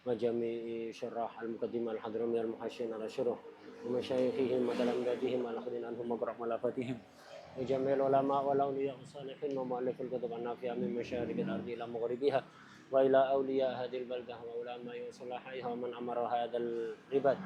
وجميع شراح المقدمة الحضرمية المحشين على شروح ومشايخهم وتلامذتهم الأخذين عنهم وقرأ ملافاتهم وجميع العلماء والأولياء الصالحين ومؤلف الكتب النافعة من مشارق الأرض إلى مغربها وإلى أولياء هذه البلدة وعلماء وصلاحيها ومن أمر هذا الرباد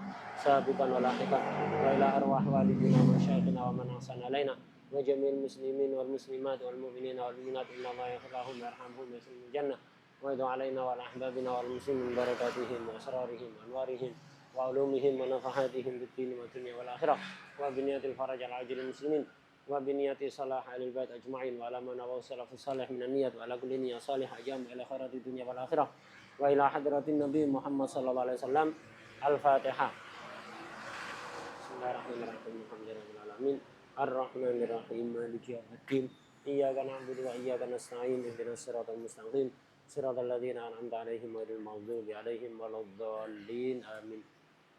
سابقا ولاحقا وإلى أرواح والدينا ومشايخنا ومن أحسن علينا وجميع المسلمين والمسلمات والمؤمنين والمؤمنات إن الله يغفر لهم ويرحمهم ويسلم الجنة ويدعو علينا وعلى أحبابنا والمسلمين من بركاتهم وأسرارهم وأنوارهم وعلومهم ونفحاتهم بالدين والدنيا والآخرة وبنية الفرج العاجل للمسلمين وبنية صلاح أهل البيت أجمعين وعلى من نوى السلف الصالح من النية وعلى كل نية صالحة جامع إلى خيرات الدنيا والآخرة وإلى حضرة النبي محمد صلى الله عليه وسلم الفاتحة. بسم الله الرحمن الرحيم الحمد لله رب العالمين الرحمن الرحيم مالك يوم الدين إياك نعبد وإياك نستعين اهدنا الصراط المستقيم صراط الذين أنعمت عليهم غير المغضوب عليهم ولا الضالين آمين.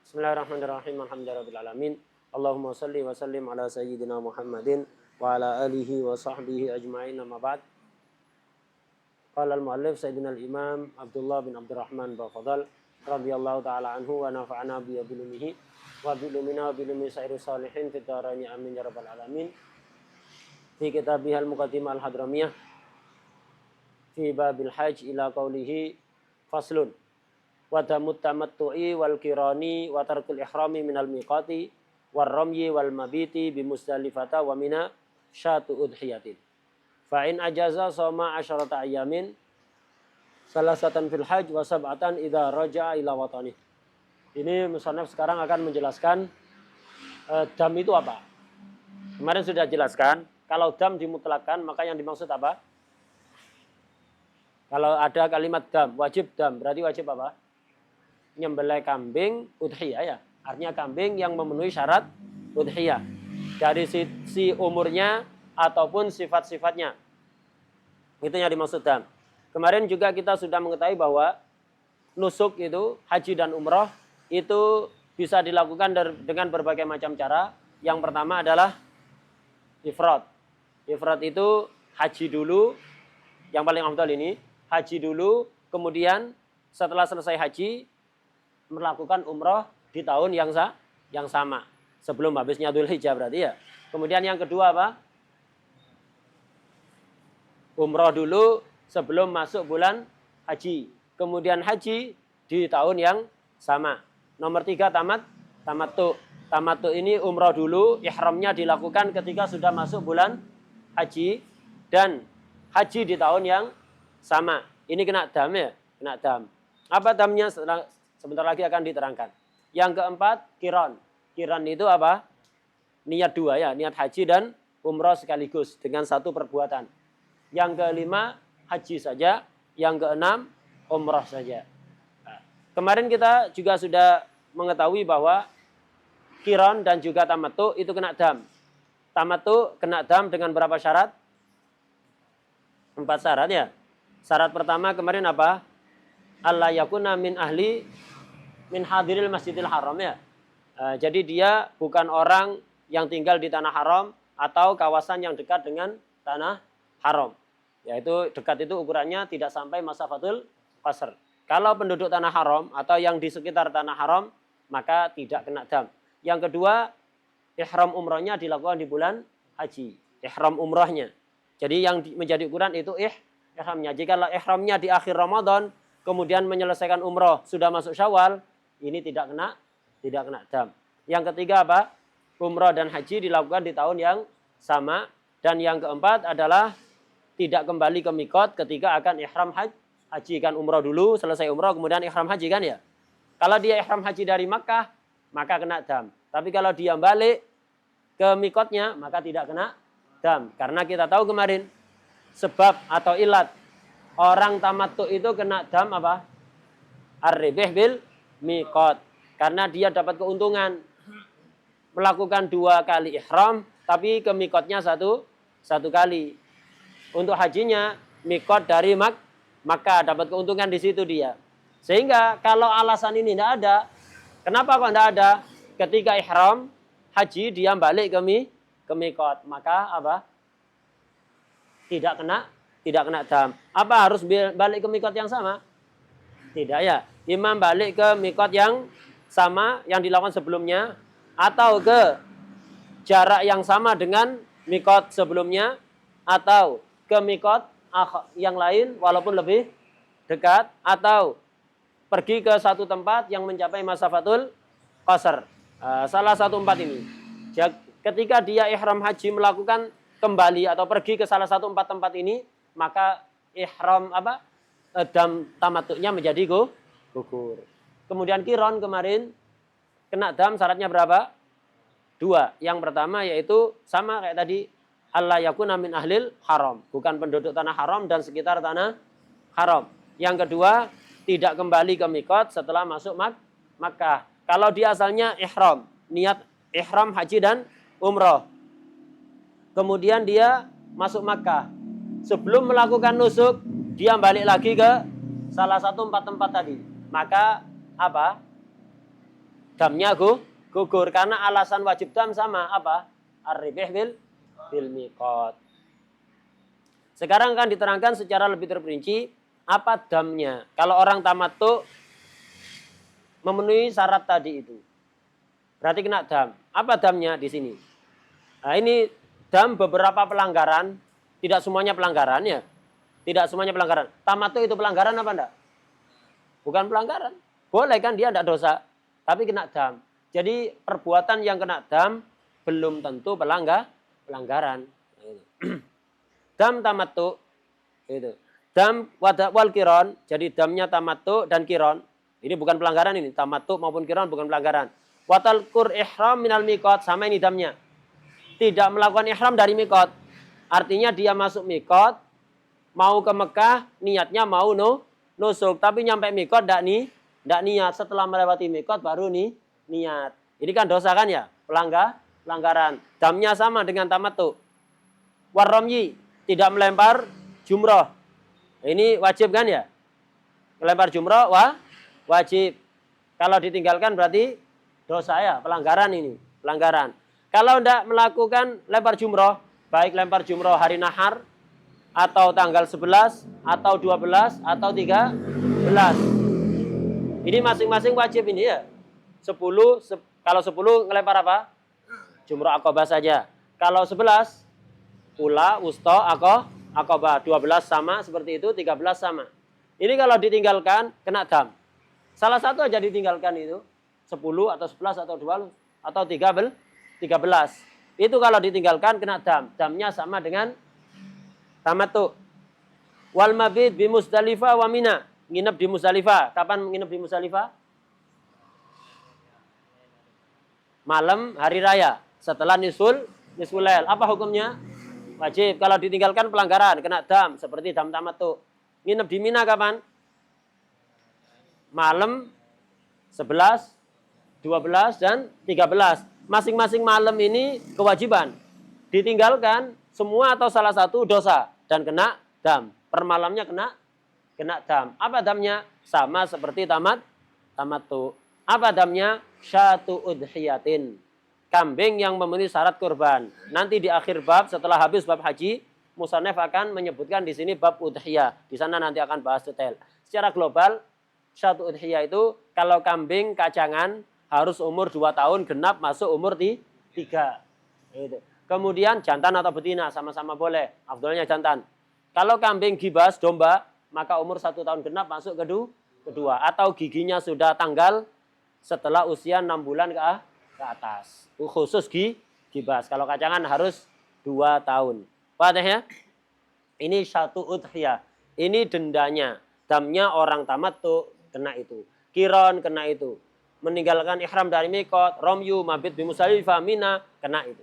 بسم الله الرحمن الرحيم الحمد لله رب العالمين Allahumma salli wa sallim ala sayyidina Muhammadin wa ala alihi wa sahbihi ajma'in amma ba'd. Qala al-muallif sayyidina al-imam Abdullah bin Abdurrahman Bafadal radhiyallahu ta'ala anhu wa nafa'ana bi bilumihi wa bilumina bilumi sairi salihin fid daraini amin ya rabbal alamin. Fi kitabihal muqaddimah al-hadramiyah fi babil hajj ila qawlihi faslun wa damut tamattu'i wal kirani wa tarkul ihrami minal miqati warramyi wal mabiti bimusdalifata wa mina syatu udhiyatin fa in ajaza soma asyarata ayamin salasatan fil hajj wa sab'atan idza raja'a ila watani. Ini musannaf sekarang akan menjelaskan dam itu apa. Kemarin sudah jelaskan kalau dam dimutlakkan maka yang dimaksud apa? Kalau ada kalimat dam, wajib dam, berarti wajib apa? Nyembelih kambing udhiyah ya. Artinya kambing yang memenuhi syarat udhiyah dari sisi umurnya ataupun sifat-sifatnya. Itu yang dimaksud dam. Kemarin juga kita sudah mengetahui bahwa nusuk itu, haji dan umroh itu bisa dilakukan dengan berbagai macam cara. Yang pertama adalah ifrad. Ifrad itu haji dulu, yang paling afdal ini, haji dulu, kemudian setelah selesai haji melakukan umroh di tahun yang sama sebelum habisnya Dzulhijjah berarti ya. Kemudian yang kedua apa? Umroh dulu sebelum masuk bulan haji. Kemudian haji di tahun yang sama. Nomor 3 tamattu. Tamattu ini umroh dulu, ihramnya dilakukan ketika sudah masuk bulan haji dan haji di tahun yang sama. Ini kena dam ya, kena dam. Apa damnya? Sebentar lagi akan diterangkan. Yang keempat, kiron. Kiron itu apa? Niat dua ya, niat haji dan umroh sekaligus dengan satu perbuatan. Yang kelima, haji saja. Yang keenam, umroh saja. Nah, kemarin kita juga sudah mengetahui bahwa kiron dan juga tamattu itu kena dam. Tamattu kena dam dengan berapa syarat? 4 syarat ya. Syarat pertama kemarin apa? Allah yakuna min ahli min hadiril masjidil haram ya. Jadi dia bukan orang yang tinggal di tanah haram atau kawasan yang dekat dengan tanah haram. Yaitu dekat itu ukurannya tidak sampai masafatul qasr. Kalau penduduk tanah haram atau yang di sekitar tanah haram maka tidak kena dam. Yang kedua, ihram umrohnya dilakukan di bulan haji. Ihram umrohnya. Jadi yang menjadi ukuran itu ihramnya. Jika ihramnya di akhir Ramadan kemudian menyelesaikan umroh sudah masuk Syawal, ini tidak kena dam. Yang ketiga apa? Umroh dan haji dilakukan di tahun yang sama. Dan yang keempat adalah tidak kembali ke mikot ketika akan ihram haji. Kan umroh dulu, selesai umroh, kemudian ihram haji kan ya. Kalau dia ihram haji dari Makkah, maka kena dam. Tapi kalau dia balik ke mikotnya, maka tidak kena dam. Karena kita tahu kemarin, sebab atau ilat orang tamattu itu kena dam apa? Ar-ribih bil mikot. Karena dia dapat keuntungan melakukan 2 kali ihram, tapi ke mikotnya satu kali. Untuk hajinya, mikot dari Makkah dapat keuntungan di situ dia. Sehingga kalau alasan ini tidak ada, kenapa kok tidak ada? Ketika ihram haji dia balik ke mikot, maka apa? Tidak kena dam. Apa harus balik ke mikot yang sama? Tidak ya. imam balik ke mikot yang sama yang dilakukan sebelumnya, atau ke jarak yang sama dengan mikot sebelumnya, atau ke mikot yang lain walaupun lebih dekat, atau pergi ke satu tempat yang mencapai masafatul qasar. Salah satu empat ini. Ketika dia ihram haji melakukan kembali atau pergi ke salah satu empat tempat ini, maka ihram dam tamattu'nya menjadi gugur. Kemudian kiron kemarin kena dam syaratnya berapa? 2. Yang pertama yaitu sama kayak tadi, alla yakuna min ahlil haram, bukan penduduk tanah haram dan sekitar tanah haram. Yang kedua, tidak kembali ke mikot setelah masuk Makkah. Kalau dia asalnya ihram, niat ihram haji dan umroh. Kemudian dia masuk Makkah. Sebelum melakukan nusuk, dia balik lagi ke salah satu 4 tempat tadi. Maka apa? Damnya gugur karena alasan wajib dam sama apa? Ar-ribih bil miqat. Sekarang akan diterangkan secara lebih terperinci apa damnya. Kalau orang tamattu memenuhi syarat tadi itu, berarti kena dam. Apa damnya di sini? Nah, ini dam beberapa pelanggaran, tidak semuanya pelanggaran ya. Tidak semuanya pelanggaran. Tamattu itu pelanggaran apa enggak? Bukan pelanggaran. Boleh kan dia enggak dosa, tapi kena dam. Jadi perbuatan yang kena dam belum tentu pelanggaran. Dam tamattu itu. Dam wal kiron, jadi damnya tamattu dan kiron. Ini bukan pelanggaran ini, tamattu maupun kiron bukan pelanggaran. Watal kur ihram minal miqat, sama ini damnya. Tidak melakukan ihram dari miqat. Artinya dia masuk miqat, mau ke Mekah, niatnya mau nusuk, tapi nyampe miqat enggak niat, setelah melewati miqat baru niat. Ini kan dosa kan ya? Pelanggaran. Damnya sama dengan tamattu. Warramyi, tidak melempar jumroh. Ini wajib kan ya? Melempar jumroh wajib. Kalau ditinggalkan berarti dosa ya, pelanggaran ini. Pelanggaran. Kalau tidak melakukan lempar jumroh, baik lempar jumroh hari nahar, atau tanggal 11, atau 12, atau 13. Ini masing-masing wajib ini ya. 10, kalau 10 ngelempar apa? Jumroh akobah saja. Kalau 11, ula, wusto, akobah. 12 sama seperti itu, 13 sama. Ini kalau ditinggalkan, kena dam. Salah satu aja ditinggalkan itu. 10 atau 11 atau 12 atau 13. Itu kalau ditinggalkan, kena dam. Damnya sama dengan tamattu. Wal mabit bi Musdalifah wa Mina. Nginep di Musdalifah. Kapan nginep di Musdalifah? Malam hari raya. Setelah nisful lail. Apa hukumnya? Wajib. Kalau ditinggalkan pelanggaran, kena dam. Seperti dam tamattu. Nginep di Mina kapan? Malam 11, 12, dan 13. Masing-masing malam ini kewajiban. Ditinggalkan semua atau salah satu dosa. Dan kena dam. Per malamnya kena dam. Apa damnya? Sama seperti tamattu. Apa damnya? Syatu udhiyatin. Kambing yang memenuhi syarat kurban. Nanti di akhir bab setelah habis bab haji, musannaf akan menyebutkan di sini bab udhiyah. Di sana nanti akan bahas detail. Secara global, syatu udhiyah itu kalau kambing kacangan harus umur 2 tahun genap masuk umur 3. Gitu. Kemudian jantan atau betina sama-sama boleh. Afdolnya jantan. Kalau kambing gibas domba, maka umur 1 tahun genap masuk kedua. Atau giginya sudah tanggal setelah usia 6 bulan ke atas. Khusus gibas. Kalau kacangan harus 2 tahun. Paham ya? Ini syatu udhiyah. Ini dendanya. Damnya orang tamattu kena itu. Kiron kena itu. Meninggalkan ihram dari miqat, romyu, mabit bi Musdalifah, Mina, kena itu.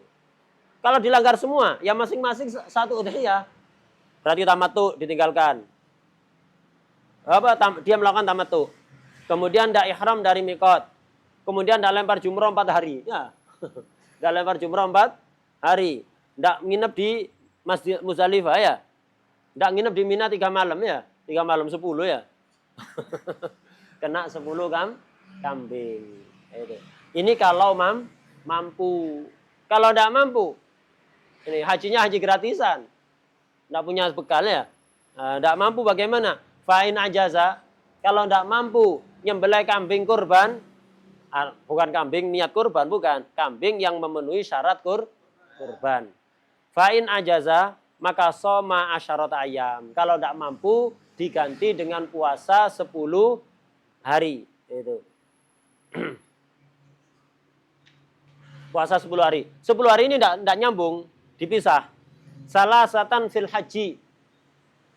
Kalau dilanggar semua, ya masing-masing satu udhiyah. Berarti tamattu ditinggalkan. Dia melakukan tamattu. Kemudian tidak ihram dari miqat. Kemudian tidak lempar jumroh 4 hari. Ya. Tidak lempar jumroh 4 hari. Tidak nginep di Masjid Musdalifah ya. Tidak nginep di Mina 3 malam ya. 3 malam 10 ya. Kena 10 kambing. Ini kalau mampu. Kalau tidak mampu, ini hajinya haji gratisan. Tidak punya bekal ya. Tidak mampu bagaimana? Fa'in ajaza. Kalau tidak mampu nyembelih kambing kurban, bukan kambing niat kurban, bukan. Kambing yang memenuhi syarat kurban. Fa'in ajaza, maka soma asyarat ayam. Kalau tidak mampu, diganti dengan puasa 10 hari. Itu. Puasa 10 hari. 10 hari ini tidak nyambung, dipisah. Salah satan fil haji.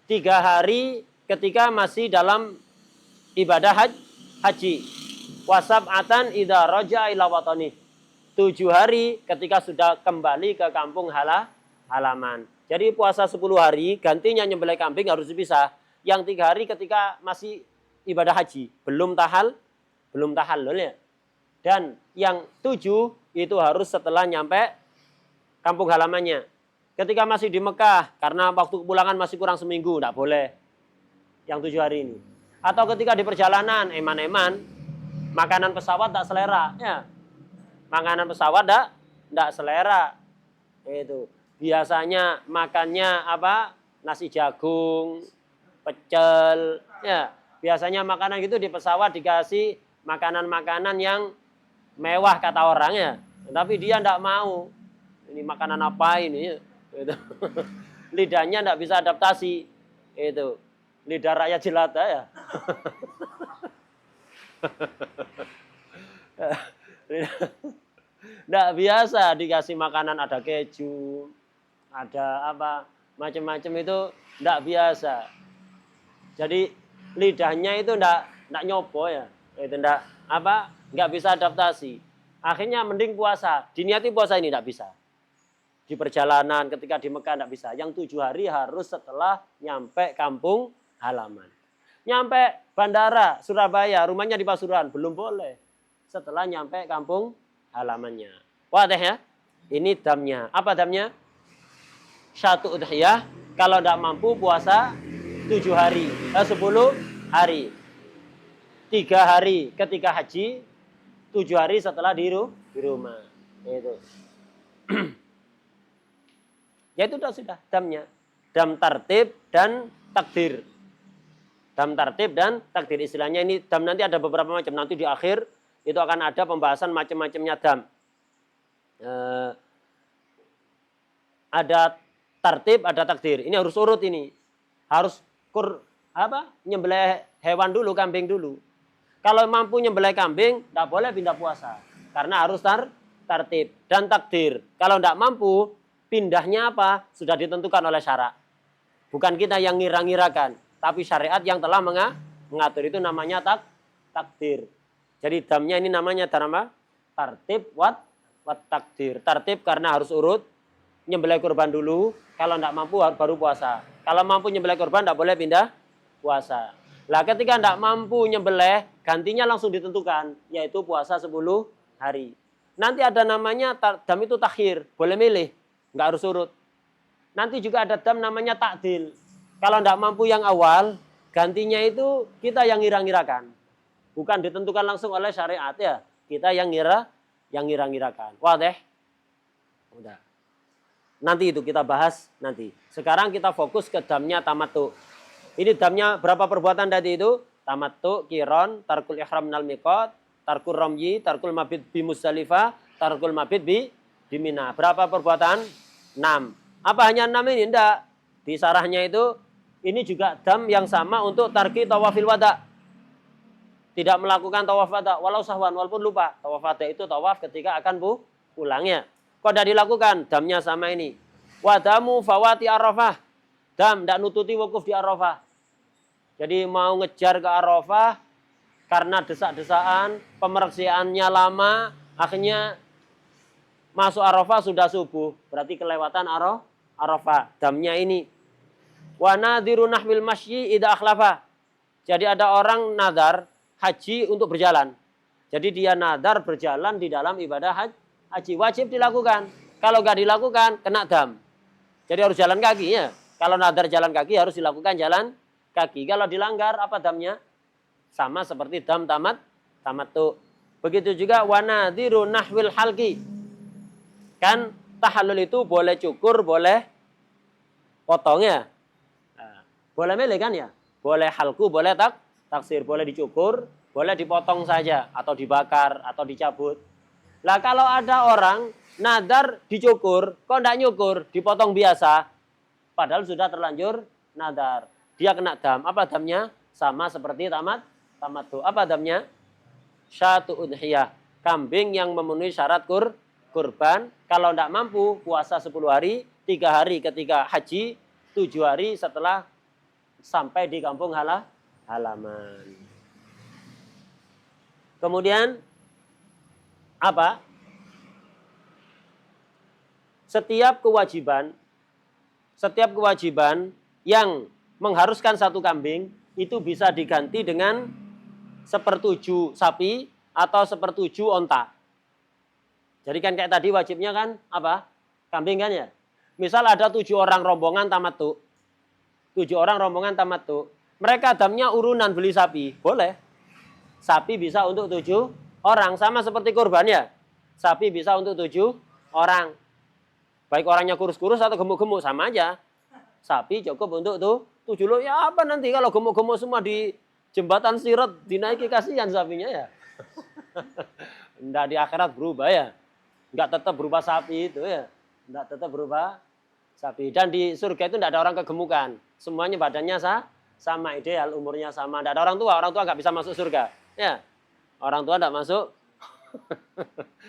3 hari ketika masih dalam ibadah haji. Wasab'atan idza raja'a ila watani. 7 hari ketika sudah kembali ke kampung halaman. Jadi puasa 10 hari, gantinya nyembelih kambing harus dipisah. Yang 3 hari ketika masih ibadah haji, belum tahallul ya. Dan yang 7 itu harus setelah nyampe kampung halamannya. Ketika masih di Mekah, karena waktu kepulangan masih kurang seminggu, tidak boleh. Yang 7 hari ini. Atau ketika di perjalanan, eman-eman, makanan pesawat tak selera. Ya. Makanan pesawat tidak selera. Itu. Biasanya makannya apa? Nasi jagung, pecel. Ya. Biasanya makanan gitu di pesawat dikasih makanan-makanan yang mewah kata orang ya. Tapi dia tidak mau. Ini makanan apa ini? Itu. Lidahnya tidak bisa adaptasi. Itu. Lidah rakyat jelata ya. Tidak biasa dikasih makanan ada keju, ada apa macam-macam itu tidak biasa. Jadi lidahnya itu tidak nyopo ya. Itu nggak bisa adaptasi. Akhirnya mending puasa. Diniati puasa ini tidak bisa. Di perjalanan ketika di Mekah tidak bisa. Yang 7 hari harus setelah nyampe kampung halaman. Nyampe bandara Surabaya, rumahnya di Pasuruan, belum boleh. Setelah nyampe kampung halamannya. Wadah ya? Ini damnya. Apa damnya? 1 udhiyah. Kalau tidak mampu puasa 7 hari. 10 hari. 3 hari ketika haji, 7 hari setelah di rumah. Itu. Ya itu sudah damnya. Dam tartib dan takdir. Dam tartib dan takdir. Istilahnya ini dam nanti ada beberapa macam. Nanti di akhir itu akan ada pembahasan macam-macamnya dam. Ada tartib, ada takdir. Ini harus urut ini. Harus nyembelih hewan dulu, kambing dulu. Kalau mampu nyembelih kambing, tidak boleh pindah puasa. Karena harus tartib dan takdir. Kalau tidak mampu, pindahnya apa? Sudah ditentukan oleh syarak. Bukan kita yang ngira-ngirakan. Tapi syariat yang telah mengatur itu namanya takdir. Jadi damnya ini namanya apa? Tartib wat takdir. Tartib karena harus urut. Nyembelih kurban dulu. Kalau tidak mampu baru puasa. Kalau mampu nyembelih kurban tidak boleh pindah puasa. Lah ketika tidak mampu nyembelih, gantinya langsung ditentukan, yaitu puasa 10 hari. Nanti ada namanya dam itu takhir, boleh milih, nggak harus urut. Nanti juga ada dam namanya takdil. Kalau tidak mampu yang awal, gantinya itu kita yang ngira-ngirakan. Bukan ditentukan langsung oleh syariat ya, kita yang ngira-ngirakan. Wah deh, udah. Nanti itu kita bahas nanti. Sekarang kita fokus ke damnya tamattu. Ini damnya berapa perbuatan tadi itu? Tamattu, qiron, tarkul ihram minal miqat, tarkul ramyi, tarkul mabit bi Muzdalifah, tarkul mabit bi Mina. Berapa perbuatan? 6. Apa hanya 6 ini? Tidak. Di sarahnya itu, ini juga dam yang sama untuk tarki tawafil wada. Tidak melakukan tawaf wada, walau sahwan, walaupun lupa. Tawaf wada itu tawaf ketika akan pulangnya. Kok tidak dilakukan? Damnya sama ini. Wadamu fawati arafah. Dam, tidak nututi wukuf di Arafah. Jadi mau ngejar ke Arafah, karena desak-desaan, pemerksiaannya lama, akhirnya masuk Arafah sudah subuh. Berarti kelewatan Arafah. Damnya ini. Wa nadhiru nahwil masyi idza akhlafa. Jadi ada orang nadar haji untuk berjalan. Jadi dia nadar berjalan di dalam ibadah haji. Wajib dilakukan. Kalau nggak dilakukan, kena dam. Jadi harus jalan kaki ya. Kalau nadar jalan kaki harus dilakukan jalan kaki. Kalau dilanggar apa damnya? Sama seperti dam tamattu. Begitu juga wa nadhiru nahwil halqi. Kan tahallul itu boleh cukur, boleh potong ya. Nah, boleh milih kan ya? Boleh halku, boleh taksir, boleh dicukur, boleh dipotong saja atau dibakar atau dicabut. Lah kalau ada orang nadar dicukur, kok enggak nyukur, dipotong biasa, padahal sudah terlanjur nadar. Dia kena dam. Apa damnya? Sama seperti tamattu. Apa damnya? Syatu udhiyah. Kambing yang memenuhi syarat kurban. Kalau tidak mampu, puasa 10 hari, 3 hari ketika haji, 7 hari setelah sampai di kampung halaman. Kemudian apa? Setiap kewajiban yang mengharuskan satu kambing itu bisa diganti dengan 1/7 sapi atau 1/7 onta. Jadi kan kayak tadi wajibnya kan apa? Kambing kan ya. Misal ada 7 orang rombongan tamattu. 7 orang rombongan tamattu. Mereka damnya urunan beli sapi. Boleh. Sapi bisa untuk 7 orang. Sama seperti kurban ya. Sapi bisa untuk 7 orang. Baik orangnya kurus-kurus atau gemuk-gemuk sama aja. Sapi cukup untuk 7 loh. Ya apa nanti kalau gemuk-gemuk semua di jembatan Sirat dinaiki, kasihan sapinya ya. Enggak, di akhirat berubah ya. Enggak tetap berupa sapi itu ya. Enggak tetap berupa sapi. Dan di surga itu enggak ada orang kegemukan. Semuanya badannya sama, ideal, umurnya sama. Enggak ada orang tua enggak bisa masuk surga. Ya. Orang tua enggak masuk.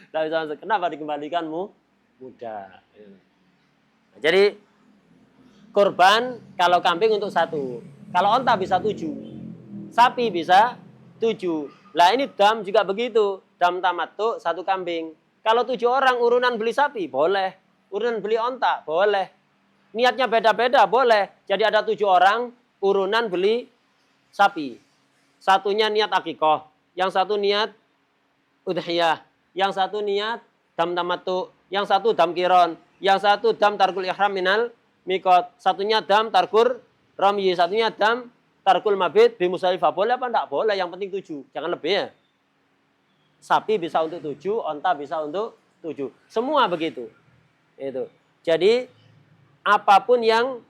Enggak bisa masuk. Kenapa dikembalikanmu? Muda. Nah, jadi kurban kalau kambing untuk 1. Kalau onta bisa 7. Sapi bisa 7. Lah ini dam juga begitu. Dam tamattu 1 kambing. Kalau 7 orang urunan beli sapi, boleh. Urunan beli onta, boleh. Niatnya beda-beda, boleh. Jadi ada 7 orang urunan beli sapi. Satunya niat akikoh. Yang satu niat udhiyah. Yang satu niat dam tamattu. Yang satu dam kiron. Yang satu dam tarkul ihram minal mikot. Satunya dam tarkur ramyi. Satunya dam tarkul mabit bi Musdalifah. Boleh apa enggak? Boleh, yang penting 7. Jangan lebih ya. Sapi bisa untuk 7, onta bisa untuk 7. Semua begitu. Itu. Jadi apapun yang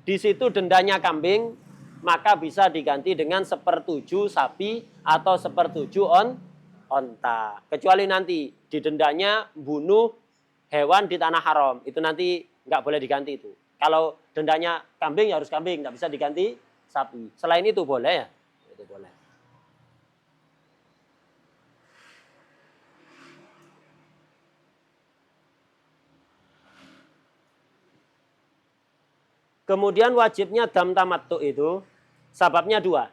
di situ dendanya kambing, maka bisa diganti dengan 1/7 sapi atau 1/7 onta. Kecuali nanti didendanya bunuh hewan di tanah haram. Itu nanti nggak boleh diganti itu. Kalau dendanya kambing ya harus kambing, nggak bisa diganti sapi. Selain itu boleh ya. Itu boleh. Kemudian wajibnya dam tamattu itu sababnya 2.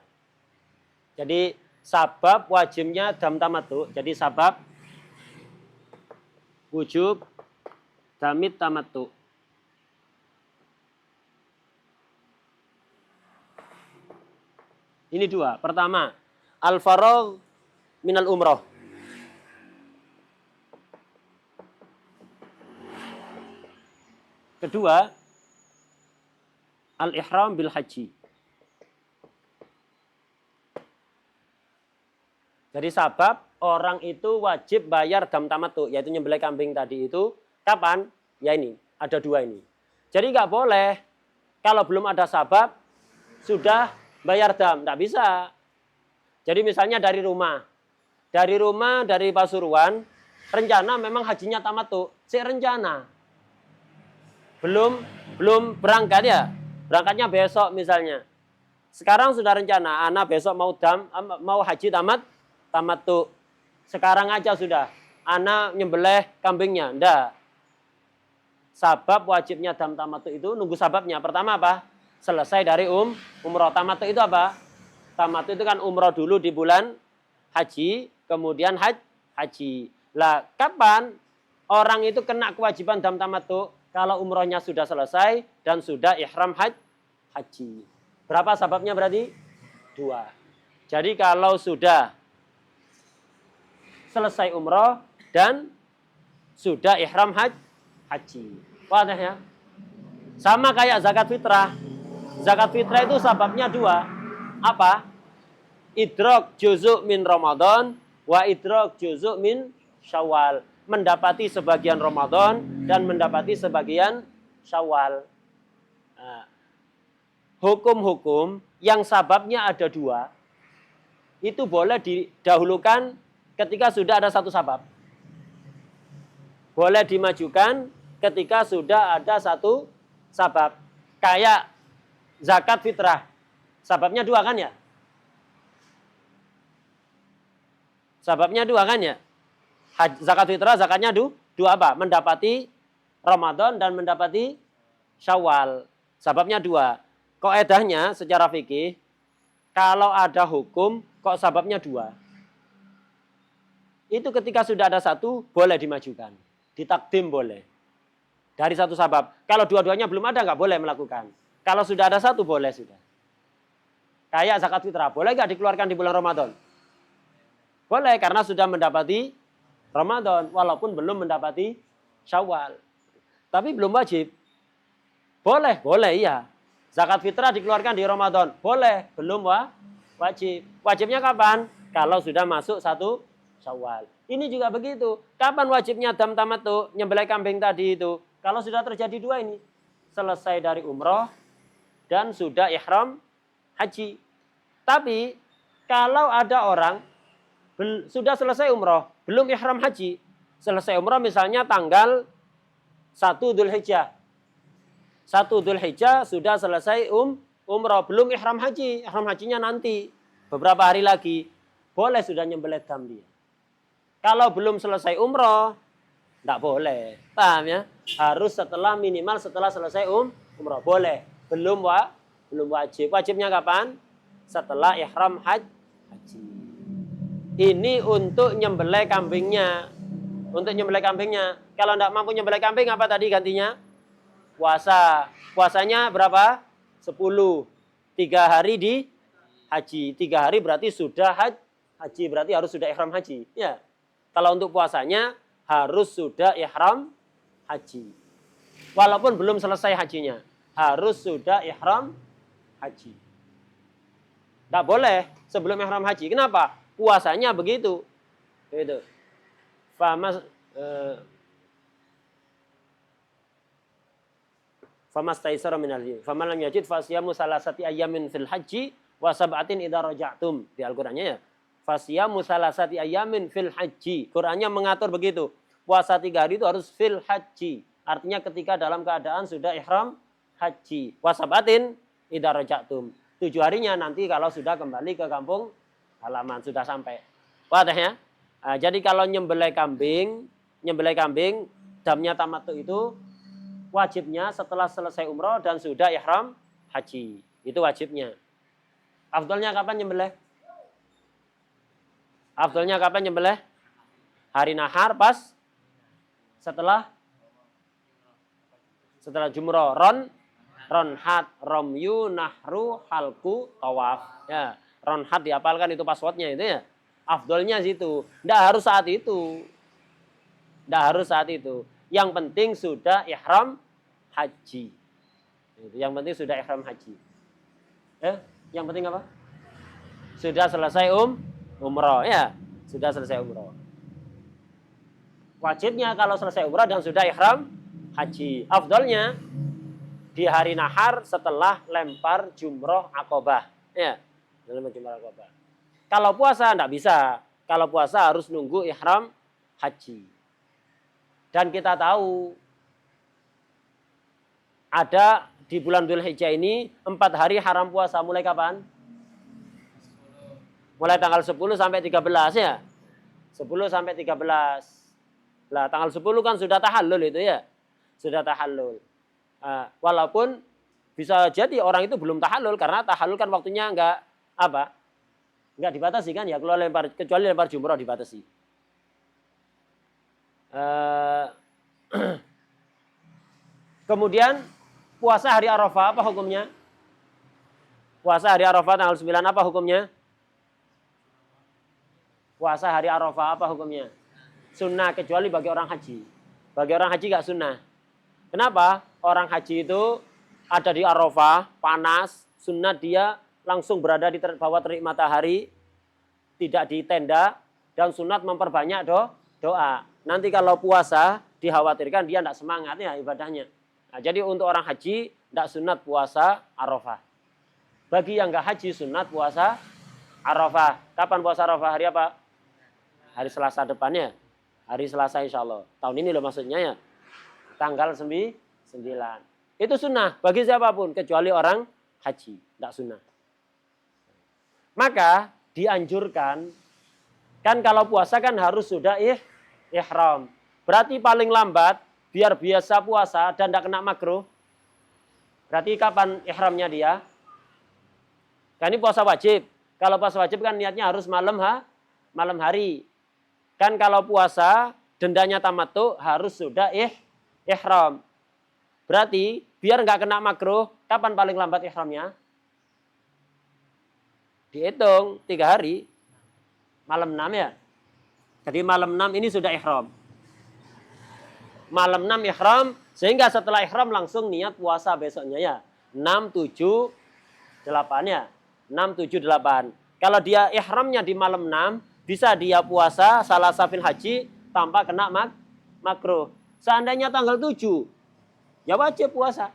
Jadi sabab wajibnya dam tamattu. Jadi sabab wujub damit tamattu. Ini 2. Pertama, al-faragh minal umroh. Kedua, al-ihram bil haji. Jadi sabab orang itu wajib bayar dam tamattu, yaitu nyembelih kambing tadi itu. Kapan? Ya ini, ada 2 ini. Jadi nggak boleh kalau belum ada sabab sudah bayar dam, nggak bisa. Jadi misalnya dari Pasuruan, rencana memang hajinya tamattu, rencana. Belum berangkat ya. Berangkatnya besok misalnya. Sekarang sudah rencana, anak besok mau haji tamattu. Sekarang aja sudah. Anak nyembelih kambingnya. Ndak. Sabab wajibnya dam tamattu itu nunggu sababnya. Pertama apa? Selesai dari umroh. Tamattu itu apa? Tamattu itu kan umroh dulu di bulan haji, kemudian haji. Lah, kapan orang itu kena kewajiban dam tamattu? Kalau umrohnya sudah selesai dan sudah ihram haji. Berapa sababnya berarti? 2. Jadi kalau sudah selesai umroh dan sudah ihram haji. Wadah ya? Sama kayak zakat fitrah. Zakat fitrah itu sababnya 2. Apa? Idrok juzuk min Ramadan wa idrok juzuk min Syawal. Mendapati sebagian Ramadan dan mendapati sebagian Syawal. Nah, hukum-hukum yang sababnya ada 2 itu boleh didahulukan ketika sudah ada satu sabab. Boleh dimajukan ketika sudah ada satu sabab. Kayak zakat fitrah. Sababnya dua kan ya? Sababnya dua kan ya? Zakat fitrah, zakatnya dua apa? Mendapati Ramadan dan mendapati Syawal. Sababnya dua. Kaedahnya secara fikih, kalau ada hukum, kok sababnya dua? Itu ketika sudah ada satu, boleh dimajukan. Ditakdim boleh. Dari satu sabab. Kalau dua-duanya belum ada, nggak boleh melakukan. Kalau sudah ada satu, boleh sudah. Kayak zakat fitrah, boleh nggak dikeluarkan di bulan Ramadan? Boleh, karena sudah mendapati Ramadan, walaupun belum mendapati Syawal. Tapi belum wajib. Boleh iya. Zakat fitrah dikeluarkan di Ramadan, boleh, belum wajib. Wajibnya kapan? Kalau sudah masuk satu Syawal. Ini juga begitu. Kapan wajibnya dam tamattu, nyembelih kambing tadi itu? Kalau sudah terjadi dua ini, selesai dari umroh dan sudah ihram haji. Tapi kalau ada orang sudah selesai umroh, belum ihram haji, selesai umroh misalnya tanggal 1 Dzulhijjah. 1 Dzulhijjah sudah selesai umroh, belum ihram haji. Ihram hajinya nanti, beberapa hari lagi. Boleh sudah nyembelih dam dia. Kalau belum selesai umroh, tidak boleh. Paham ya? Harus minimal setelah selesai umroh. Boleh. Belum wajib. Wajibnya kapan? Setelah ihram haji. Ini untuk nyembelih kambingnya. Untuk nyembelih kambingnya. Kalau tidak mampu nyembelih kambing, apa tadi gantinya? Puasa. Puasanya berapa? 10. 3 hari di haji. 3 hari berarti sudah haji. Berarti harus sudah ihram haji. Ya. Kalau untuk puasanya harus sudah ihram haji. Walaupun belum selesai hajinya. Harus sudah ihram haji. Tidak boleh sebelum ihram haji. Kenapa? Puasanya begitu. Gitu. Famastaisara minal hadyi. Faman lam yajid fasiyamu salasati ayyamin fil haji wa sab'atin idza raja'tum. Di Al-Qur'annya ya. Fasiyamu salasati ayyamin fil haji. Qur'annya mengatur begitu. Puasa 3 hari itu harus fil haji. Artinya ketika dalam keadaan sudah ihram haji. Wa sab'atin idza raja'tum. 7 harinya nanti kalau sudah kembali ke kampung halaman, sudah sampai. Wadah ya? Nah, jadi kalau nyembelih kambing, damnya tamattu itu wajibnya setelah selesai umroh dan sudah ihram haji. Itu wajibnya. Afdolnya kapan nyembelih? Afdolnya kapan nyembelih? Hari nahar pas setelah jumroh. Ronhat, romyu, nahru, halku, tawaf. Ya, ronhat dihafalkan itu passwordnya itu ya. Afdolnya situ. Tidak harus saat itu. Yang penting sudah ihram haji. Yang penting sudah ihram haji. Yang penting apa? Sudah selesai umroh ya. Sudah selesai umroh. Wajibnya kalau selesai umroh dan sudah ihram haji. Afdolnya di hari nahar setelah lempar jumroh akobah. Ya, lempar jumroh akobah. Kalau puasa tidak bisa. Kalau puasa harus nunggu ihram haji. Dan kita tahu ada di bulan Dzulhijjah ini 4 hari haram puasa. Mulai kapan? Mulai tanggal 10 sampai 13 ya. 10 sampai 13. Lah tanggal 10 kan sudah tahallul itu ya. Sudah tahallul. Walaupun bisa jadi orang itu belum tahallul karena tahallul kan waktunya enggak dibatasi kan ya, kecuali lempar jumroh dibatasi. Kemudian puasa hari Arafah apa hukumnya? Puasa hari Arafah tanggal 9 apa hukumnya? Puasa hari Arafah apa hukumnya? Sunnah kecuali bagi orang haji. Bagi orang haji enggak sunnah. Kenapa? Orang haji itu ada di Arafah, panas, sunnah dia langsung berada di bawah terik matahari, tidak di tenda, dan sunat memperbanyak doa. Nanti kalau puasa, dikhawatirkan dia tidak semangat ya ibadahnya. Nah, jadi untuk orang haji, tidak sunat puasa Arafah. Bagi yang nggak haji, sunat puasa Arafah. Kapan puasa Arafah? Hari apa? Hari Selasa depannya. Hari Selasa insya Allah. Tahun ini loh maksudnya ya. Tanggal 9. Itu sunnah bagi siapapun kecuali orang haji. Tidak sunnah. Maka dianjurkan, kan kalau puasa kan harus sudah ihram. Berarti paling lambat, biar biasa puasa dan tidak kena makruh. Berarti kapan ihramnya dia? Kan ini puasa wajib. Kalau puasa wajib kan niatnya harus malam hari. Kan kalau puasa dendanya tamattu harus sudah ihram. Berarti biar nggak kena makruh, kapan paling lambat ihramnya? Dihitung 3 hari. Malam 6 ya. Jadi malam 6 ini sudah ihram. Malam 6 ihram, sehingga setelah ihram langsung niat puasa besoknya ya. 6, 7, 8 ya. 6, 7, 8. Kalau dia ihramnya di malam 6, bisa dia puasa salah safil haji tanpa kena makruh. Seandainya tanggal 7, ya wajib puasa.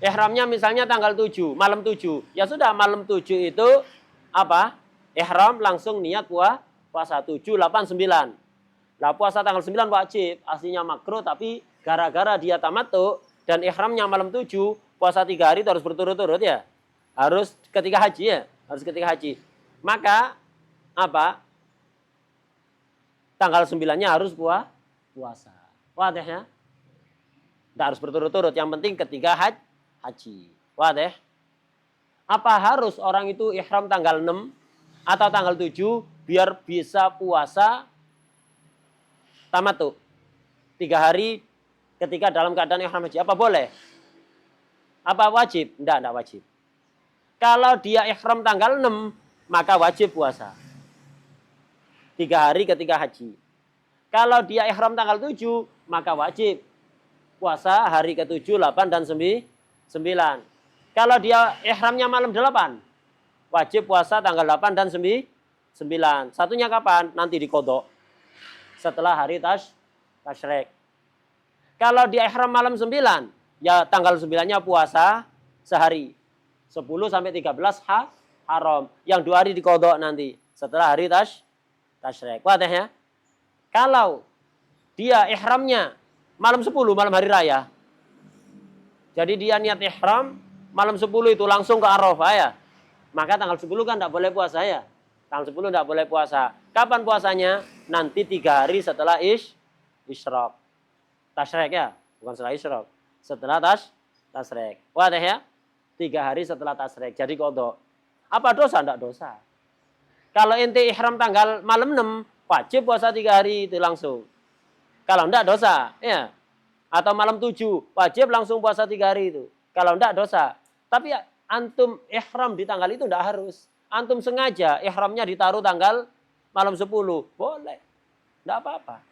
Ihramnya misalnya tanggal 7, malam 7. Ya sudah malam 7 itu apa? Ihram langsung niat puasa 7, 8, 9. Nah puasa tanggal 9 wajib, aslinya makruh tapi gara-gara dia tamattu dan ihramnya malam 7, puasa 3 hari itu harus berturut-turut ya. Harus ketika haji ya, harus ketika haji. Maka apa? Tanggal 9-nya harus puasa. Wadah ya? Tidak harus berturut-turut, yang penting ketika haji. Wadah. Apa harus orang itu ihram tanggal 6 atau tanggal 7 biar bisa puasa tamattu 3 hari ketika dalam keadaan ihram haji? Apa boleh? Apa wajib? Tidak wajib. Kalau dia ihram tanggal 6, maka wajib puasa 3 hari ketika haji. Kalau dia ihram tanggal 7, maka wajib puasa hari ke-7, 8, dan 9. Kalau dia ihramnya malam 8, wajib puasa tanggal 8 dan 9. Satunya kapan? Nanti diqodho setelah hari tasyrik. Kalau dia ihram malam 9, ya tanggal 9-nya puasa sehari. 10 sampai 13 haram. Yang 2 hari diqodho nanti setelah hari tasyrik. Wadah ya? Kalau dia ihramnya malam 10, malam hari raya. Jadi dia niat ihram malam 10 itu langsung ke Arafah ya. Maka tanggal 10 kan tidak boleh puasa ya. Tanggal 10 tidak boleh puasa. Kapan puasanya? Nanti 3 hari setelah isyraq. Tasyrik ya, bukan setelah isyraq. Setelah tasyrik. Wadah ya? 3 hari setelah tasyrik. Jadi qodho. Apa dosa? Tidak dosa. Kalau ente ihram tanggal malam 6, wajib puasa 3 hari itu langsung. Kalau tidak dosa, ya. Atau malam 7, wajib langsung puasa 3 hari itu. Kalau tidak dosa. Tapi antum ihram di tanggal itu tidak harus. Antum sengaja ihramnya ditaruh tanggal malam 10, boleh. Tidak apa-apa.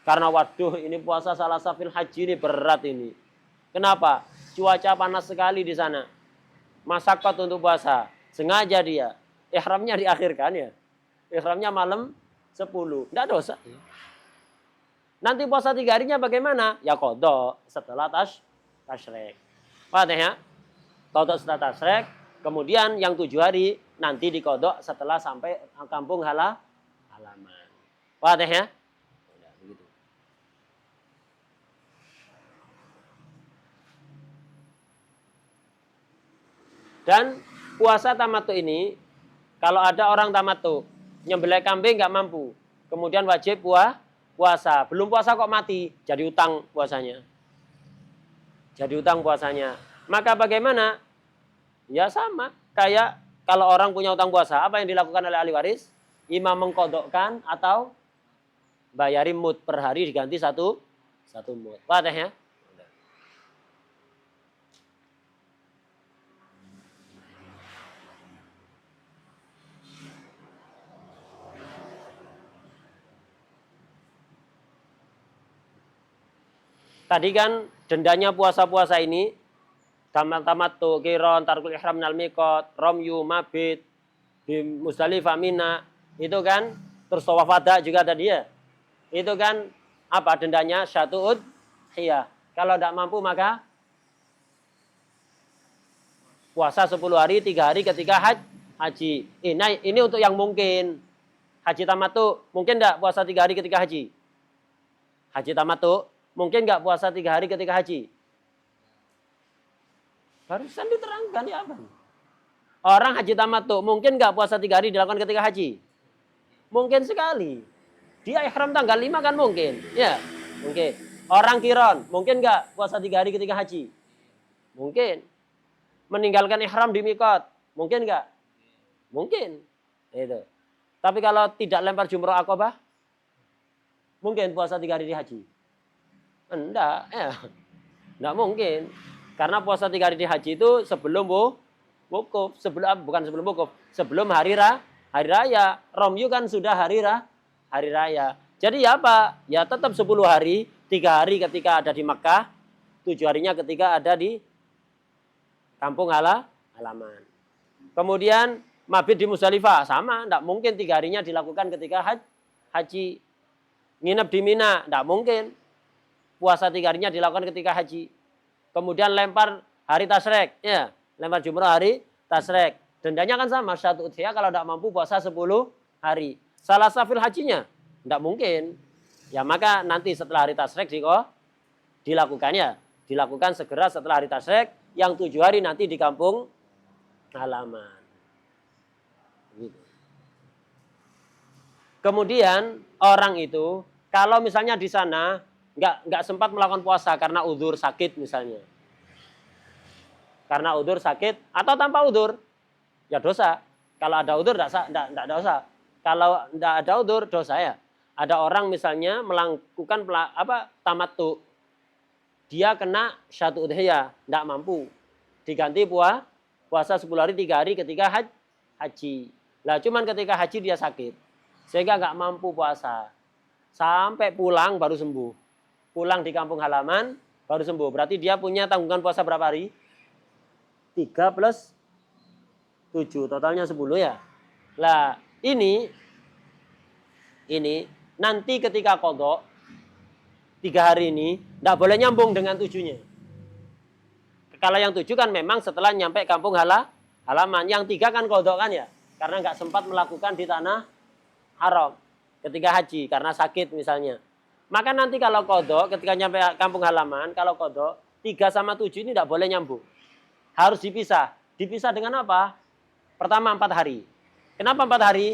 Karena waduh ini puasa salah safil haji ini berat ini. Kenapa? Cuaca panas sekali di sana. Masakot untuk puasa. Sengaja dia. Ihramnya diakhirkan ya. Ihramnya malam 10. Tidak dosa. Nanti puasa 3 harinya bagaimana? Ya qodho setelah tasyrik. Paham ya? Qodho setelah tasyrik. Kemudian yang 7 hari nanti diqodho setelah sampai kampung halaman. Paham ya? Udah, begitu. Dan puasa tamattu ini, kalau ada orang tamattu, nyembelih kambing nggak mampu, kemudian wajib puasa. Belum puasa kok mati, jadi utang puasanya. Jadi utang puasanya. Maka bagaimana? Ya sama, kayak kalau orang punya utang puasa, apa yang dilakukan oleh ahli waris? Imam mengkodokkan atau bayari mud per hari diganti satu mud. Paham ya? Tadi kan dendanya puasa-puasa ini, tamattu, qiron, tarkul ihram minal miqat, ramyu, mabit, di Musdalifah, Mina, itu kan, terus tawaf wada juga tadi ya. Itu kan apa dendanya? Syatu udhiyah. Kalau tidak mampu maka puasa 10 hari, 3 hari ketika haji. Ini untuk yang mungkin. Haji tamattu, mungkin enggak puasa 3 hari ketika haji? Haji tamattu, mungkin enggak puasa 3 hari ketika haji? Barusan diterangkan ya Abang. Orang haji tamattu, mungkin enggak puasa 3 hari dilakukan ketika haji? Mungkin sekali. Dia ihram tanggal 5 kan mungkin. Ya, mungkin. Orang kiron, mungkin enggak puasa 3 hari ketika haji? Mungkin. Meninggalkan ihram di mikot, mungkin enggak? Mungkin. Itu. Tapi kalau tidak lempar jumrah akobah, mungkin puasa 3 hari di haji? Enggak, ya. Enggak mungkin. Karena puasa 3 hari di haji itu sebelum wukuf, bukan sebelum wukuf, sebelum hari raya. Romyu kan sudah hari raya. Jadi ya apa? Ya tetap 10 hari, 3 hari ketika ada di Makkah, 7 harinya ketika ada di kampung halaman. Kemudian mabit di Musdalifah, sama, tidak mungkin 3 harinya dilakukan ketika haji. Nginep di Mina, tidak mungkin. Puasa 3 harinya dilakukan ketika haji. Kemudian lempar hari tasrek, ya, lempar jumrah hari tasrek. Dendanya kan sama, satu udhiyah kalau tidak mampu puasa 10 hari. Salah safil hajinya, tidak mungkin. Ya maka nanti setelah hari tasrek dilakukannya. Dilakukan segera setelah hari tasrek, yang 7 hari nanti di kampung halaman. Gitu. Kemudian orang itu kalau misalnya di sana nggak sempat melakukan puasa karena udzur sakit misalnya, karena udzur sakit atau tanpa udzur, ya dosa. Kalau ada udzur tidak dosa. Kalau tidak ada udzur dosa ya. Ada orang misalnya melakukan tamattu, dia kena syatu udhiyah, tidak mampu, diganti puasa 10 hari 3 hari ketika haji. Lah cuman ketika haji dia sakit, sehingga nggak mampu puasa. Sampai pulang baru sembuh. Pulang di kampung halaman baru sembuh. Berarti dia punya tanggungan puasa berapa hari? 3 plus 7, totalnya 10 ya. Lah ini nanti ketika qadha 3 hari ini tidak boleh nyambung dengan 7-nya. Kalau yang 7 kan memang setelah nyampe kampung halaman. Yang 3 kan qadha kan ya. Karena nggak sempat melakukan di tanah haram ketika haji karena sakit misalnya. Maka nanti kalau qadha ketika nyampe kampung halaman, kalau qadha 3 sama 7 ini tidak boleh nyambung. Harus dipisah. Dipisah dengan apa? Pertama 4 hari. Kenapa 4 hari?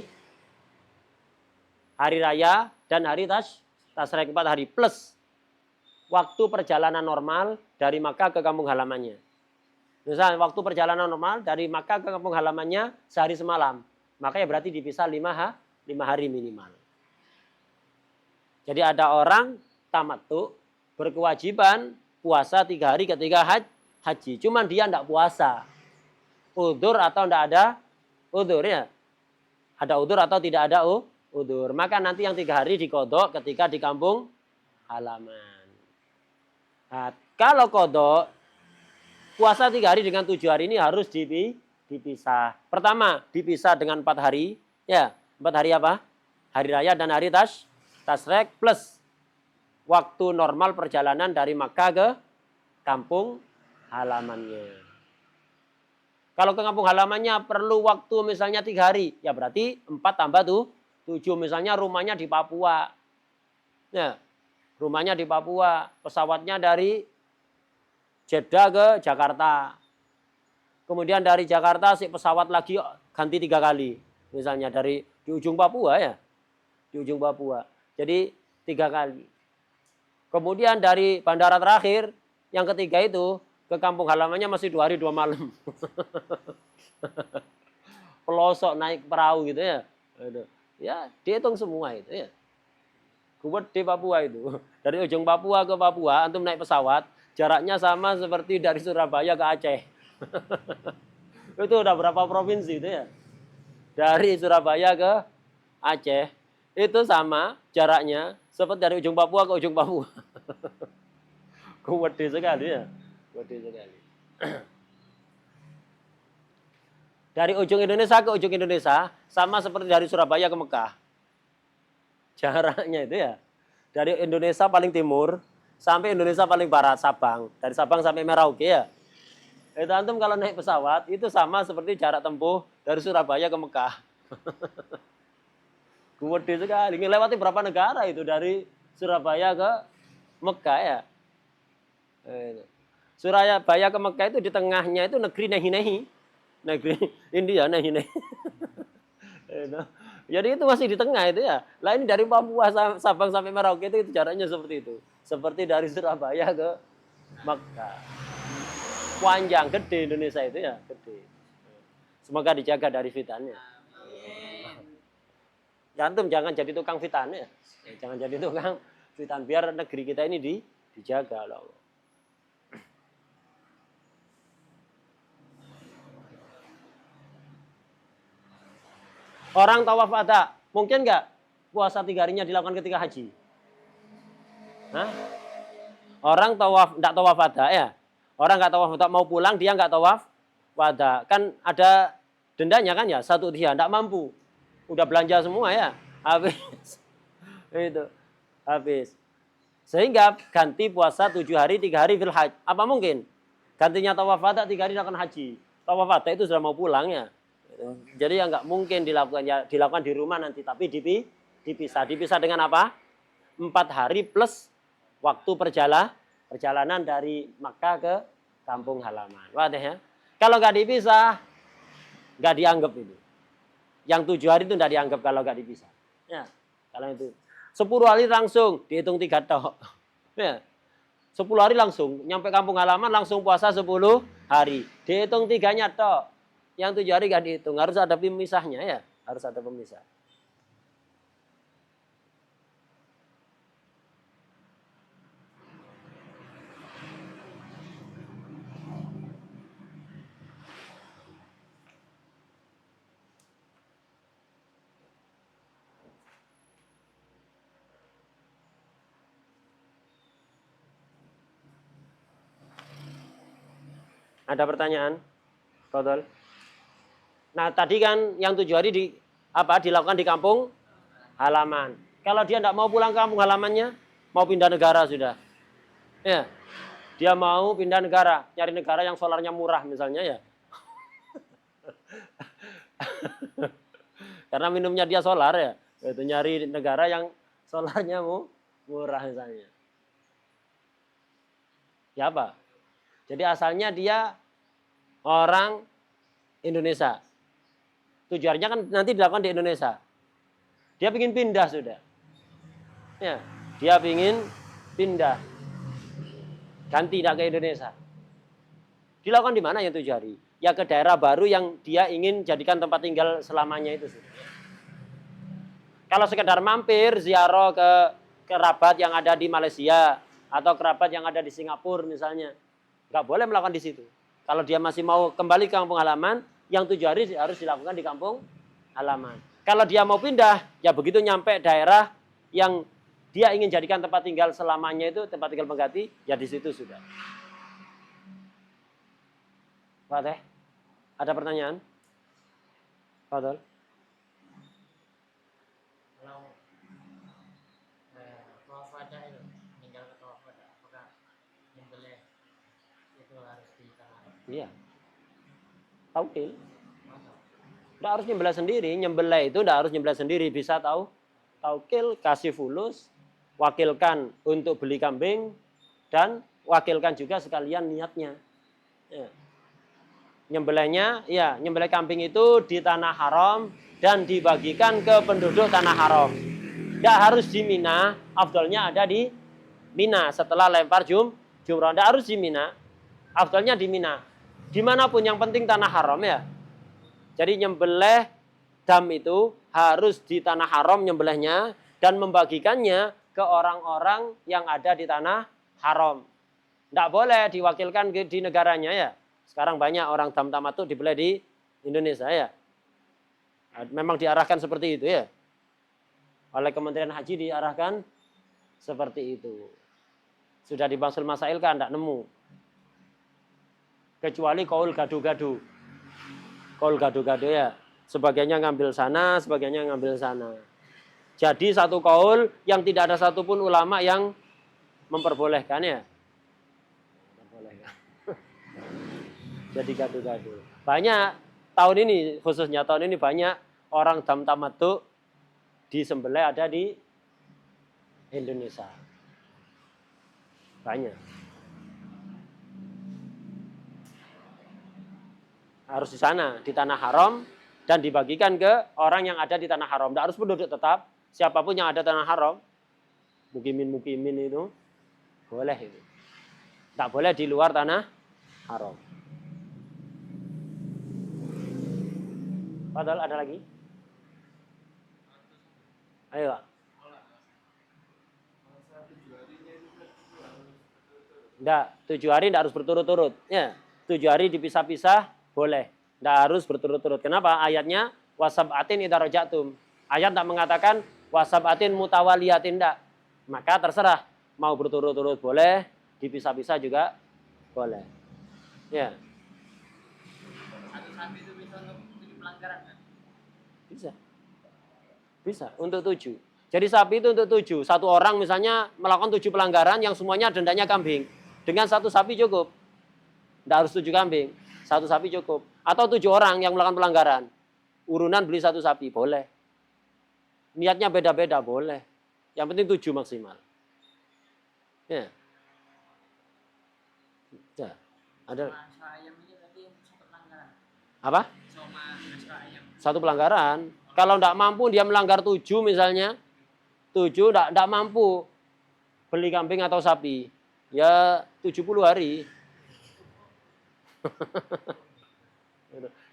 Hari raya dan hari tasrek 4 hari plus waktu perjalanan normal dari Makkah ke kampung halamannya. Misalnya waktu perjalanan normal dari Makkah ke kampung halamannya sehari semalam. Makanya berarti dipisah 5 hari minimal. Jadi ada orang tamattu berkewajiban puasa 3 hari ketika haji. Cuman dia tidak puasa. Udzur atau tidak ada udzur ya. Ada udzur atau tidak ada udzur. Maka nanti yang 3 hari diqadha ketika di kampung halaman. Nah, kalau qadha puasa 3 hari dengan 7 hari ini harus dipisah. Pertama, dipisah dengan 4 hari. Ya, 4 hari apa? Hari raya dan hari tasrek plus waktu normal perjalanan dari Makkah ke kampung halamannya. Kalau ke kampung halamannya perlu waktu misalnya 3 hari. Ya berarti 4 tambah 7. Misalnya rumahnya di Papua. Ya, rumahnya di Papua. Pesawatnya dari Jeddah ke Jakarta. Kemudian dari Jakarta si pesawat lagi ganti 3 kali. Misalnya dari di ujung Papua ya. Di ujung Papua. Jadi 3 kali. Kemudian dari bandara terakhir, yang ketiga itu, ke kampung halamannya masih 2 hari 2 malam. Pelosok naik perahu gitu ya. Ya, dihitung semua itu ya. Kuwet di Papua itu. Dari ujung Papua ke Papua, antum naik pesawat, jaraknya sama seperti dari Surabaya ke Aceh. Itu udah berapa provinsi itu ya. Dari Surabaya ke Aceh, itu sama jaraknya seperti dari ujung Papua ke ujung Papua. Gede sekali ya. Gede sekali. Dari ujung Indonesia ke ujung Indonesia, sama seperti dari Surabaya ke Mekah. Jaraknya itu ya. Dari Indonesia paling timur sampai Indonesia paling barat, Sabang. Dari Sabang sampai Merauke ya. Itu antum kalau naik pesawat itu sama seperti jarak tempuh dari Surabaya ke Mekah. Gede sekali. Ngelewati berapa negara itu dari Surabaya ke Mekah ya. Surabaya ke Mekah itu di tengahnya itu negeri Nehi-Nehi. Negeri India Nehi-Nehi. Jadi itu masih di tengah itu ya. Lah ini dari Papua Sabang sampai Merauke itu jaraknya seperti itu. Seperti dari Surabaya ke Mekah. Panjang, gede Indonesia itu ya, gede. Semoga dijaga dari fitannya. Antum jangan jadi tukang fitan ya. Jangan jadi tukang fitan biar negeri kita ini dijaga oleh Allah. Orang tawaf wada, mungkin nggak puasa 3 harinya dilakukan ketika haji? Hah? Orang nggak tawaf wada ya? Orang nggak tawaf wada mau pulang dia nggak tawaf wada, kan ada dendanya kan ya, 1 dia nggak mampu, udah belanja semua ya, habis itu habis. Sehingga ganti puasa 7 hari 3 hari fil haj. Apa mungkin? Gantinya tawaf wada 3 hari dilakukan haji. Tawaf wada itu sudah mau pulang ya. Jadi ya nggak mungkin dilakukan ya, dilakukan di rumah nanti, tapi dipisah dengan apa? 4 hari plus waktu perjalanan dari Makkah ke kampung halaman. Wadah ya. Kalau nggak dipisah, nggak dianggap itu. Yang 7 hari itu nggak dianggap kalau nggak dipisah. Ya, kalau itu 10 hari langsung dihitung 3 tok. Ya. 10 hari langsung nyampe kampung halaman langsung puasa 10 hari. Dihitung 3-nya tok. Yang 7 hari gak dihitung, harus ada pemisahnya ya, harus ada pemisah. Ada pertanyaan? Fadhol. Nah, tadi kan yang 7 hari dilakukan di kampung halaman. Kalau dia tidak mau pulang ke kampung halamannya, mau pindah negara sudah. Ya. Dia mau pindah negara, nyari negara yang solarnya murah misalnya ya. Karena minumnya dia solar ya. Itu nyari negara yang solarnya murah misalnya. Ya apa? Jadi asalnya dia orang Indonesia. 7 harinya kan nanti dilakukan di Indonesia. Dia ingin pindah sudah. Ya, dia ingin pindah. Ganti tidak ke Indonesia. Dilakukan di mana yang 7 hari? Ya ke daerah baru yang dia ingin jadikan tempat tinggal selamanya itu sudah. Kalau sekedar mampir ziarah ke kerabat yang ada di Malaysia atau kerabat yang ada di Singapura misalnya, nggak boleh melakukan di situ. Kalau dia masih mau kembali ke kampung halaman, yang 7 hari harus dilakukan di kampung halaman. Kalau dia mau pindah, ya begitu nyampe daerah yang dia ingin jadikan tempat tinggal selamanya itu, tempat tinggal pengganti, ya di situ sudah. Pak Teh, ada pertanyaan? Fadhol. Kalau tawaf wada itu, meninggal ke tawaf wada, apakah nyembelih itu harus ditanam? Iya. Taukil. Tidak harus nyembelih sendiri. Nyembelih itu tidak harus nyembelih sendiri. Bisa taukil, kasih fulus, wakilkan untuk beli kambing, dan wakilkan juga sekalian niatnya. Ya. Nyembelihnya, ya nyembelih kambing itu di tanah haram dan dibagikan ke penduduk tanah haram. Tidak harus di Mina, afdalnya ada di Mina setelah lempar jumrah. Tidak harus di Mina, afdalnya di Mina. Dimanapun yang penting tanah haram ya. Jadi nyembelih dam itu harus di tanah haram nyembelihnya dan membagikannya ke orang-orang yang ada di tanah haram. Tidak boleh diwakilkan di negaranya ya. Sekarang banyak orang dam tamattu dibelih di Indonesia ya. Memang diarahkan seperti itu ya. Oleh Kementerian Haji diarahkan seperti itu. Sudah di Bangsul Masail kan tidak nemu. Kecuali kaul gadu-gadu. Kaul gadu-gadu ya. Sebagiannya ngambil sana, sebagiannya ngambil sana. Jadi satu kaul yang tidak ada satupun ulama yang memperbolehkan ya. Memperbolehkan. Jadi gado-gado. Banyak tahun ini, khususnya tahun ini banyak orang dam tamattu disembelih ada di Indonesia. Banyak. Harus di sana, di tanah haram, dan dibagikan ke orang yang ada di tanah haram. Tidak harus penduduk tetap, siapapun yang ada tanah haram, mukimin itu, boleh itu. Tak boleh di luar tanah haram. Padahal ada lagi? Ayo Pak. Enggak, 7 hari tidak harus berturut-turut. Ya, 7 hari dipisah-pisah boleh. Tidak harus berturut-turut. Kenapa? Ayatnya wasab'atin idza raja'tum. Ayat tak mengatakan wasab'atin mutawaliyatin, tidak. Maka terserah mau berturut-turut boleh, dipisah-pisah juga boleh. Ya. Satu sapi itu bisa untuk jadi pelanggaran kan? Bisa. Bisa untuk 7. Jadi sapi itu untuk 7. Satu orang misalnya melakukan 7 pelanggaran yang semuanya dendanya kambing. Dengan satu sapi cukup. Tidak harus 7 kambing. Satu sapi cukup. Atau 7 orang yang melakukan pelanggaran. Urunan beli satu sapi, boleh. Niatnya beda-beda, boleh. Yang penting 7 maksimal. Ya. Ya. Ada. Asra ayam ini berarti satu pelanggaran. Apa? Soma asra ayam. Satu pelanggaran. Kalau tidak mampu dia melanggar 7 misalnya. 7 tidak mampu beli kambing atau sapi. Ya 70 hari.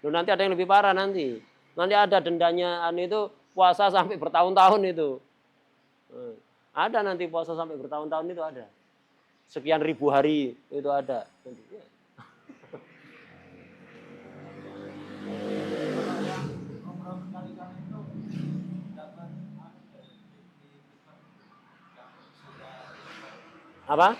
Loh, nanti ada yang lebih parah nanti. Nanti ada dendanya itu puasa sampai bertahun-tahun itu. Ada nanti puasa sampai bertahun-tahun itu ada. Sekian ribu hari itu ada. Apa?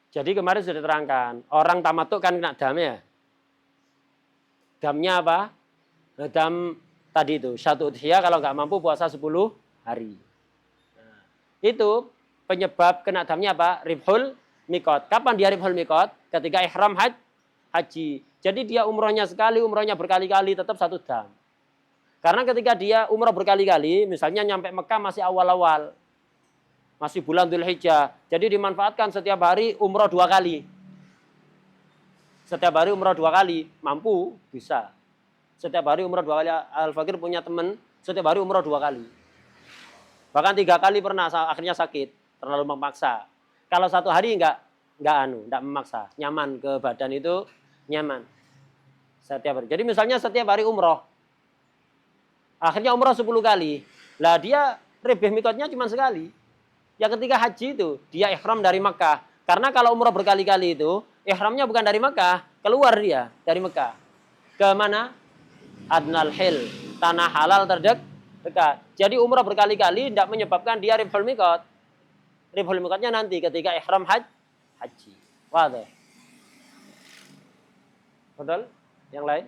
Jadi kemarin sudah diterangkan, orang tamattu kan kena dam ya. Damnya apa? Dam tadi itu, syatu udhiyah kalau nggak mampu puasa 10 hari. Nah, itu penyebab kena damnya apa? Ribhul mikot. Kapan dia ribhul mikot? Ketika ihram haji. Jadi dia umrohnya sekali, umrohnya berkali-kali, tetap satu dam. Karena ketika dia umroh berkali-kali, misalnya nyampe Mekah masih awal-awal, masih bulan Dzulhijjah. Jadi dimanfaatkan setiap hari umroh 2 kali. Setiap hari umroh 2 kali, mampu, bisa. Setiap hari umroh 2 kali. Al-Fakir punya teman, setiap hari umroh 2 kali. Bahkan 3 kali pernah, akhirnya sakit, terlalu memaksa. Kalau 1 hari enggak memaksa. Nyaman ke badan itu, nyaman. Setiap hari. Jadi misalnya setiap hari umroh. Akhirnya umroh 10 kali. Lah dia ribih mikotnya cuma sekali. Yang ketika haji itu, dia ihram dari Mekah. Karena kalau umrah berkali-kali itu, ihramnya bukan dari Mekah, keluar dia dari Mekah. Ke mana? Adnal Hil, tanah halal terdekat. Jadi umrah berkali-kali tidak menyebabkan dia ribhul mikot. Ribhul mikotnya nanti ketika ihram haji. Wadah. Betul? Yang lain?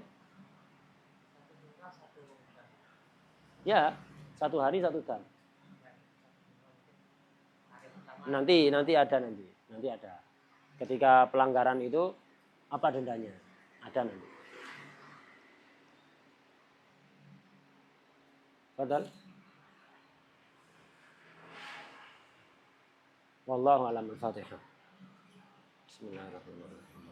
Ya, 1 hari 1 dam. Nanti ada. Ketika pelanggaran itu apa dendanya? Ada nanti. Betul? Wallahu a'lam bishawab. Bismillahirrahmanirrahim.